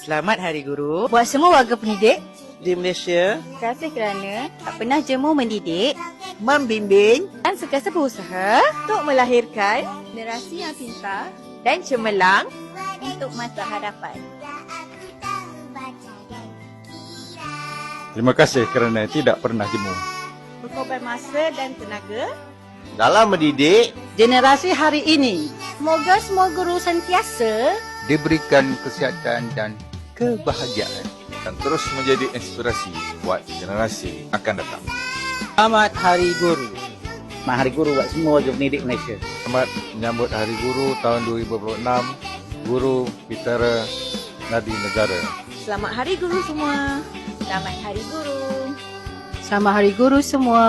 Selamat Hari Guru Buat semua warga pendidik di Malaysia, terima kasih kerana tak pernah jemu mendidik membimbing dan sentiasa berusaha untuk melahirkan generasi yang pintar dan cemerlang untuk masa hadapan. Terima kasih kerana tidak pernah jemu. Berkorban masa dan tenaga dalam mendidik generasi hari ini. Semoga semua guru sentiasa Diberikan kesihatan dan kebahagiaan. dan terus menjadi inspirasi buat generasi akan datang. Selamat Hari Guru. Selamat Hari Guru buat semua warga pendidik Malaysia. Selamat menyambut Hari Guru tahun 2026, Guru Bitara Nadi Negara. Selamat Hari Guru semua. Selamat Hari Guru. Selamat Hari Guru semua.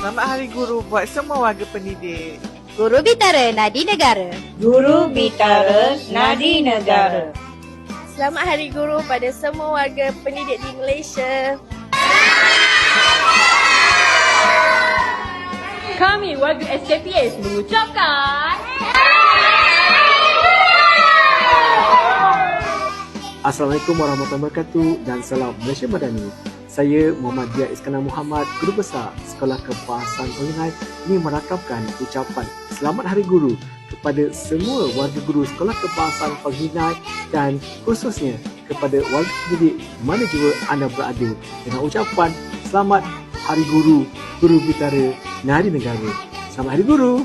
Selamat Hari Guru buat semua warga pendidik. Guru Bitara Nadi Negara. Guru Bitara Nadi Negara. Selamat Hari Guru pada semua warga pendidik di Malaysia. Kami warga SKPS mengucapkan Assalamualaikum warahmatullahi wabarakatuh dan salam Malaysia Madani. Saya Muhammad Dia Iskandar Muhammad, Guru Besar Sekolah Kebangsaan Penghijai ini merakamkan ucapan Selamat Hari Guru kepada semua warga guru Sekolah Kebangsaan Penghijai dan khususnya kepada warga pendidik mana juga anda berada dengan ucapan Selamat Hari Guru, Guru Bitara Nadi Negara. Selamat Hari Guru.